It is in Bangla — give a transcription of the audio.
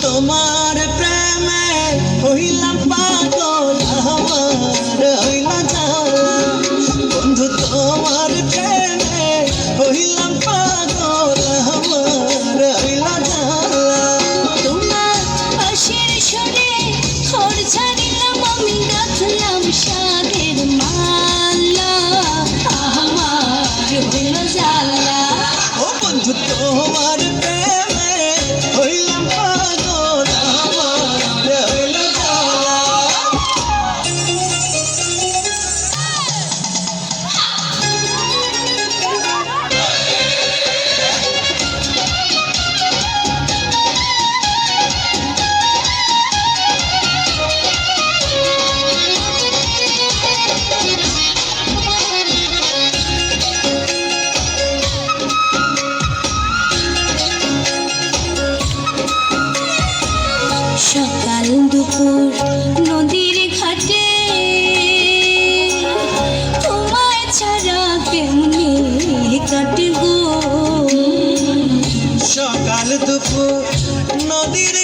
তোমার প্রেমে হইলাম পাগল আমার হইলা জ্বালা বন্ধু তোমার প্রেমে হইলাম পাগল আমার হইলা জ্বালা তোমার পাশের সরে খড় ছাড়িলাম আমি গাঁথলাম সাধের মালা আমার হইল জ্বালা ও বন্ধু তোমার প্রেমে হইলাম পাগল আমার হইলা জ্বালা সকাল দুপুর নদীর ঘাটে তোমায় ছাড়া কেমনে কাটে গো সকাল দুপুর নদীর